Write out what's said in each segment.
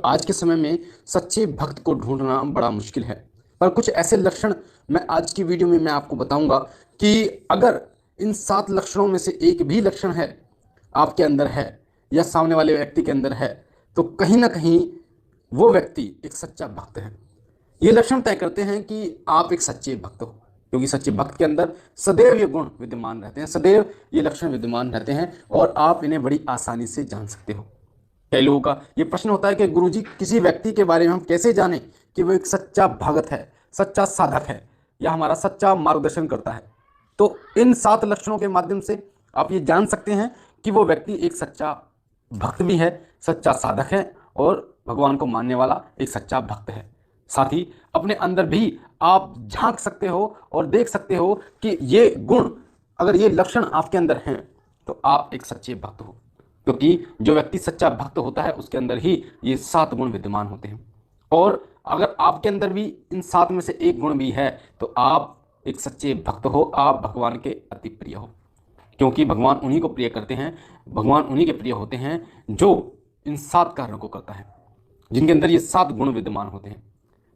आज के समय में सच्चे भक्त को ढूंढना बड़ा मुश्किल है। पर कुछ ऐसे लक्षण मैं आज की वीडियो में मैं आपको बताऊंगा कि अगर इन 7 लक्षणों में से एक भी लक्षण है आपके अंदर है या सामने वाले व्यक्ति के अंदर है, तो कहीं ना कहीं वो व्यक्ति एक सच्चा भक्त है। ये लक्षण तय करते हैं कि आप एक सच्चे भक्त हो, क्योंकि सच्चे भक्त के अंदर सदैव ये गुण विद्यमान रहते हैं, सदैव ये लक्षण विद्यमान रहते हैं और आप इन्हें बड़ी आसानी से जान सकते हो। कई लोगों का ये प्रश्न होता है कि गुरुजी, किसी व्यक्ति के बारे में हम कैसे जानें कि वो एक सच्चा भगत है, सच्चा साधक है या हमारा सच्चा मार्गदर्शन करता है। तो इन 7 लक्षणों के माध्यम से आप ये जान सकते हैं कि वो व्यक्ति एक सच्चा भक्त भी है, सच्चा साधक है और भगवान को मानने वाला एक सच्चा भक्त है। साथ ही अपने अंदर भी आप झांक सकते हो और देख सकते हो कि ये गुण, अगर ये लक्षण आपके अंदर हैं तो आप एक सच्चे भक्त हो, क्योंकि जो व्यक्ति सच्चा भक्त होता है उसके अंदर ही ये 7 गुण विद्यमान होते हैं। और अगर आपके अंदर भी इन 7 में से एक गुण भी है तो आप एक सच्चे भक्त हो, आप भगवान के अति प्रिय हो, क्योंकि भगवान उन्हीं को प्रिय करते हैं, भगवान उन्हीं के प्रिय होते हैं जो इन 7 कार्यों को करता है, जिनके अंदर ये 7 गुण विद्यमान होते हैं।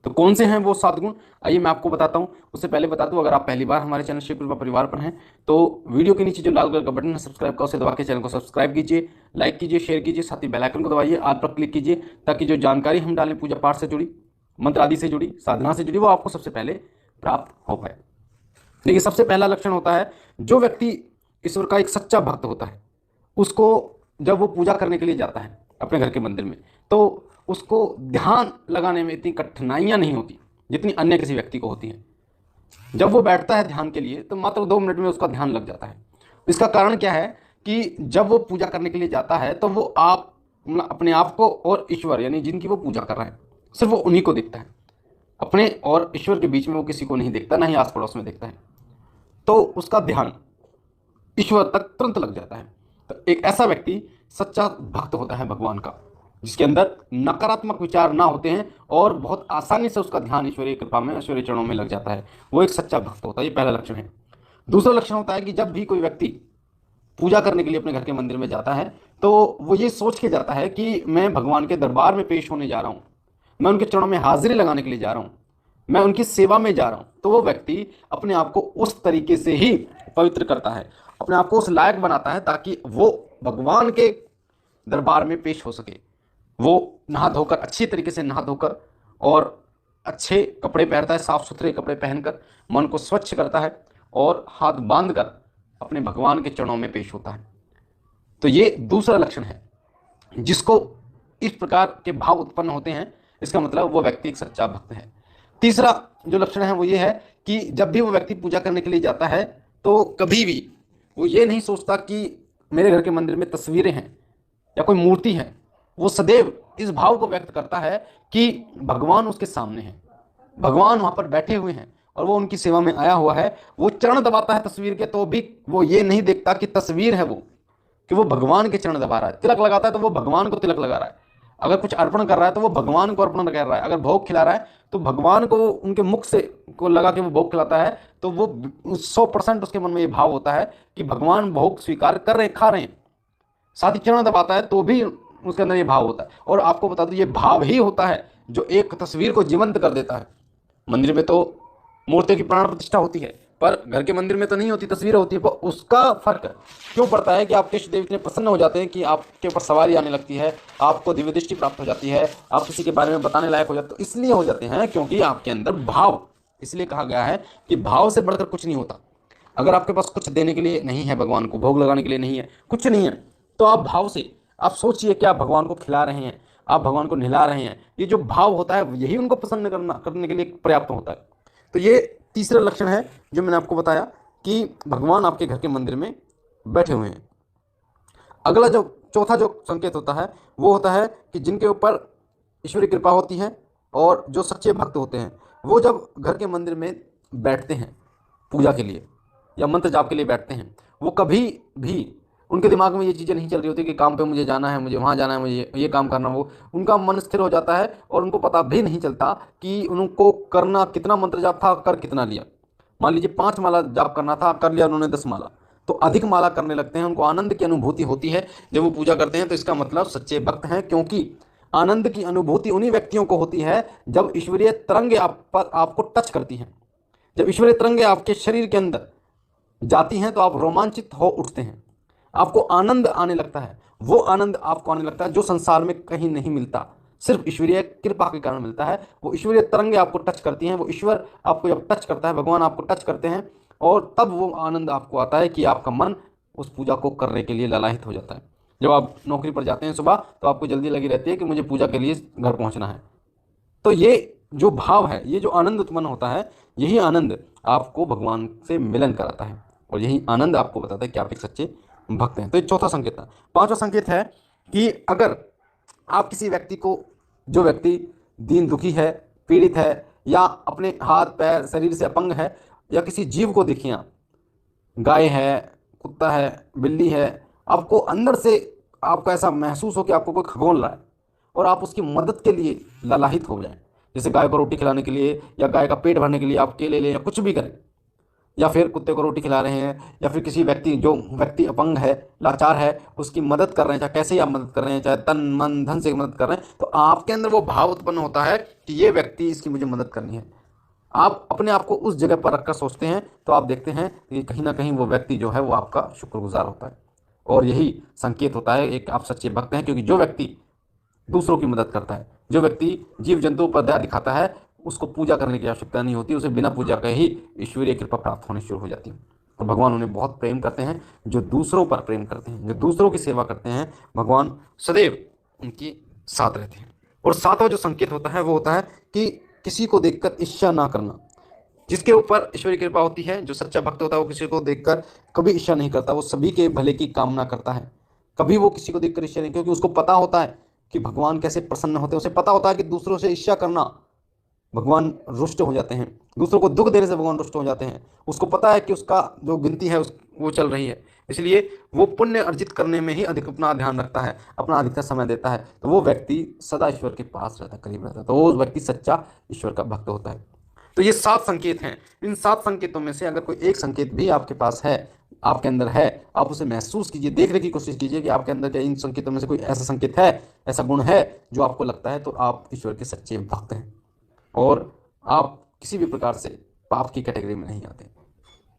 तो कौन से हैं वो 7 गुण, आइए मैं आपको बताता हूं। उससे पहले बता दूं, अगर आप पहली बार हमारे चैनल शिव कृपा परिवार पर हैं तो वीडियो के नीचे जो लाल कलर का बटन है सब्सक्राइब का, उसे दबा के चैनल को सब्सक्राइब कीजिए, लाइक कीजिए, शेयर कीजिए, साथ ही बेल आइकन को दबाइए, ऑल पर क्लिक कीजिए, ताकि जो जानकारी हम डालें पूजा पाठ से जुड़ी, मंत्र आदि से जुड़ी, साधना से जुड़ी, वो आपको सबसे पहले प्राप्त हो पाए। देखिए, सबसे पहला लक्षण होता है, जो व्यक्ति ईश्वर का एक सच्चा भक्त होता है उसको जब वो पूजा करने के लिए जाता है अपने घर के मंदिर में, तो उसको ध्यान लगाने में इतनी कठिनाइयां नहीं होती जितनी अन्य किसी व्यक्ति को होती हैं। जब वो बैठता है ध्यान के लिए तो मात्र 2 मिनट में उसका ध्यान लग जाता है। इसका कारण क्या है कि जब वो पूजा करने के लिए जाता है तो वो आप अपने आप को और ईश्वर, यानी जिनकी वो पूजा कर रहा है, सिर्फ वो उन्हीं को देखता है। अपने और ईश्वर के बीच में वो किसी को नहीं देखता, ना ही आस पड़ोस में देखता है। तो उसका ध्यान ईश्वर तक तुरंत लग जाता है। तो एक ऐसा व्यक्ति सच्चा भक्त होता है भगवान का, जिसके अंदर नकारात्मक विचार ना होते हैं और बहुत आसानी से उसका ध्यान ईश्वरीय कृपा में, ईश्वरीय चरणों में लग जाता है। वो एक सच्चा भक्त होता है। ये पहला लक्षण है। दूसरा लक्षण होता है कि जब भी कोई व्यक्ति पूजा करने के लिए अपने घर के मंदिर में जाता है तो वो ये सोच के जाता है कि मैं भगवान के दरबार में पेश होने जा रहा हूँ, मैं उनके चरणों में हाजिरी लगाने के लिए जा रहा हूँ, मैं उनकी सेवा में जा रहा हूँ। तो वो व्यक्ति अपने आप को उस तरीके से ही पवित्र करता है, अपने आप को उस लायक बनाता है ताकि वो भगवान के दरबार में पेश हो सके। वो नहा धोकर, अच्छी तरीके से नहा धोकर और अच्छे कपड़े पहनता है, साफ सुथरे कपड़े पहनकर मन को स्वच्छ करता है और हाथ बांधकर अपने भगवान के चरणों में पेश होता है। तो ये दूसरा लक्षण है। जिसको इस प्रकार के भाव उत्पन्न होते हैं, इसका मतलब वो व्यक्ति एक सच्चा भक्त है। तीसरा जो लक्षण है वो ये है कि जब भी वो व्यक्ति पूजा करने के लिए जाता है तो कभी भी वो ये नहीं सोचता कि मेरे घर के मंदिर में तस्वीरें हैं या कोई मूर्ति है। वो सदैव इस भाव को व्यक्त करता है कि भगवान उसके सामने है, भगवान वहां पर बैठे हुए हैं और वो उनकी सेवा में आया हुआ है। वो चरण दबाता है तस्वीर के, तो भी वो ये नहीं देखता कि तस्वीर है वो, कि वो भगवान के चरण दबा रहा है। तिलक लगाता है तो वो भगवान को तिलक लगा रहा है। अगर कुछ अर्पण कर रहा है तो वो भगवान को अर्पण कर रहा है। अगर भोग खिला रहा है तो भगवान को उनके मुख से को लगा के वो भोग खिलाता है। तो वो 100% उसके मन में ये भाव होता है कि भगवान भोग स्वीकार कर रहे हैं, खा रहे हैं। साथ ही चरण दबाता है तो भी उसके अंदर ये भाव होता है। और आपको बता दूं, ये भाव ही होता है जो एक तस्वीर को जीवंत कर देता है। मंदिर में तो मूर्ति की प्राण प्रतिष्ठा होती है, पर घर के मंदिर में तो नहीं होती, तस्वीर होती है। पर उसका फर्क क्यों पड़ता है कि आपके इष्ट देव इतने प्रसन्न हो जाते हैं कि आपके ऊपर सवारी आने लगती है, आपको दिव्य दृष्टि प्राप्त हो जाती है, आप किसी के बारे में बताने लायक हो जाते। तो इसलिए हो जाते हैं क्योंकि आपके अंदर भाव, इसलिए कहा गया है कि भाव से बढ़कर कुछ नहीं होता। अगर आपके पास कुछ देने के लिए नहीं है, भगवान को भोग लगाने के लिए नहीं है, कुछ नहीं है, तो आप भाव से आप सोचिए कि आप भगवान को खिला रहे हैं, आप भगवान को नहला रहे हैं। ये जो भाव होता है यही उनको प्रसन्न करने के लिए पर्याप्त होता है। तो ये तीसरा लक्षण है जो मैंने आपको बताया कि भगवान आपके घर के मंदिर में बैठे हुए हैं। अगला जो चौथा जो संकेत होता है वो होता है कि जिनके ऊपर ईश्वरी कृपा होती है और जो सच्चे भक्त होते हैं, वो जब घर के मंदिर में बैठते हैं पूजा के लिए या मंत्र जाप के लिए बैठते हैं, वो कभी भी उनके दिमाग में ये चीज़ें नहीं चल रही होती कि काम पे मुझे जाना है, मुझे वहाँ जाना है, मुझे ये काम करना। वो उनका मन स्थिर हो जाता है और उनको पता भी नहीं चलता कि उनको करना कितना मंत्र जाप था, कर कितना लिया। मान लीजिए 5 माला जाप करना था, कर लिया उन्होंने 10 माला, तो अधिक माला करने लगते हैं। उनको आनंद की अनुभूति होती है जब वो पूजा करते हैं। तो इसका मतलब सच्चे भक्त हैं, क्योंकि आनंद की अनुभूति उन्हीं व्यक्तियों को होती है जब ईश्वरीय तरंगे आपको टच करती हैं। जब ईश्वरीय तरंगे आपके शरीर के अंदर जाती हैं तो आप रोमांचित हो उठते हैं, आपको आनंद आने लगता है। वो आनंद आपको आने लगता है जो संसार में कहीं नहीं मिलता, सिर्फ ईश्वरीय कृपा के कारण मिलता है। वो ईश्वरीय तरंगे आपको टच करती हैं, वो ईश्वर आपको जब टच करता है, भगवान आपको टच करते हैं, और तब वो आनंद आपको आता है कि आपका मन उस पूजा को करने के लिए ललायित हो जाता है। जब आप नौकरी पर जाते हैं सुबह तो आपको जल्दी लगी रहती है कि मुझे पूजा के लिए घर पहुंचना है। तो ये जो भाव है, ये जो आनंद उत्पन्न होता है, यही आनंद आपको भगवान से मिलन कराता है, और यही आनंद आपको बताता है कि आप एक सच्चे भक्त हैं। तो ये चौथा संकेत है। पांचवा संकेत है कि अगर आप किसी व्यक्ति को, जो व्यक्ति दीन दुखी है, पीड़ित है, या अपने हाथ पैर शरीर से अपंग है, या किसी जीव को देखिए, आप गाय है, कुत्ता है, बिल्ली है, आपको अंदर से आपको ऐसा महसूस हो कि आपको कोई खगोल रहा है और आप उसकी मदद के लिए ललाहित हो जाएं, जैसे गाय को रोटी खिलाने के लिए या गाय का पेट भरने के लिए आप केले लें या कुछ भी करें, या फिर कुत्ते को रोटी खिला रहे हैं, या फिर किसी व्यक्ति, जो व्यक्ति अपंग है, लाचार है, उसकी मदद कर रहे हैं, चाहे कैसे ही आप मदद कर रहे हैं, चाहे तन मन धन से मदद कर रहे हैं, तो आपके अंदर वो भाव उत्पन्न होता है कि ये व्यक्ति, इसकी मुझे मदद करनी है। आप अपने आप को उस जगह पर रखकर सोचते हैं तो आप देखते हैं कि कहीं ना कहीं वो व्यक्ति जो है वो आपका शुक्रगुजार होता है, और यही संकेत होता है एक आप सच्चे भक्त हैं। क्योंकि जो व्यक्ति दूसरों की मदद करता है, जो व्यक्ति जीव जंतुओं पर दया दिखाता है, उसको पूजा करने की आवश्यकता नहीं होती, उसे बिना पूजा के ही ईश्वरीय कृपा प्राप्त होनी शुरू हो जाती है। और भगवान उन्हें बहुत प्रेम करते हैं जो दूसरों पर प्रेम करते हैं, जो दूसरों की सेवा करते हैं, भगवान सदैव उनकी साथ रहते हैं। और सातवां जो संकेत होता है वो होता है कि किसी को देखकर ईर्ष्या ना करना। जिसके ऊपर ईश्वरी कृपा होती है, जो सच्चा भक्त होता है, वो किसी को देखकर कभी ईर्ष्या नहीं करता, वो सभी के भले की कामना करता है। कभी वो किसी को देखकर ईर्ष्या नहीं, क्योंकि उसको पता होता है कि भगवान कैसे प्रसन्न होते हैं, उसे पता होता है कि दूसरों से ईर्ष्या करना भगवान रुष्ट हो जाते हैं, दूसरों को दुख देने से भगवान रुष्ट हो जाते हैं। उसको पता है कि उसका जो गिनती है वो चल रही है, इसलिए वो पुण्य अर्जित करने में ही अधिक अपना ध्यान रखता है, अपना अधिकतर समय देता है। तो वो व्यक्ति सदा ईश्वर के पास रहता है, करीब रहता है, तो वो व्यक्ति सच्चा ईश्वर का भक्त होता है। तो ये 7 संकेत हैं। इन 7 संकेतों में से अगर कोई एक संकेत भी आपके पास है, आपके अंदर है, आप उसे महसूस कीजिए, देखने की कोशिश कीजिए कि आपके अंदर क्या इन संकेतों में से कोई ऐसा संकेत है, ऐसा गुण है जो आपको लगता है, तो आप ईश्वर के सच्चे भक्त हैं और आप किसी भी प्रकार से पाप की कैटेगरी में नहीं आते।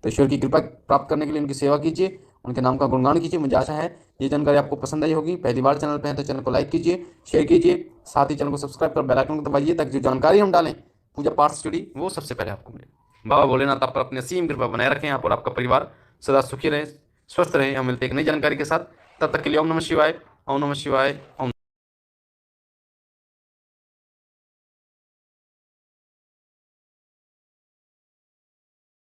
तो ईश्वर की कृपा प्राप्त करने के लिए उनकी सेवा कीजिए, उनके नाम का गुणगान कीजिए। मुझे आशा है ये जानकारी आपको पसंद आई होगी। पहली बार चैनल पे हैं तो चैनल को लाइक कीजिए, शेयर कीजिए, साथ ही चैनल को सब्सक्राइब कर बेल आइकन को दबाइए, ताकि जो जानकारी हम डालें पूजा पाठ से जुड़ी वो सबसे पहले आपको मिले। बाबा भोलेनाथ आप पर अपनी असीम कृपा बनाए रखें, आप और आपका परिवार सदा सुखी रहे, स्वस्थ रहे। हम मिलते हैं एक नई जानकारी के साथ, तब तक के लिए ओम नमः शिवाय, ओम नमः शिवाय, ओम।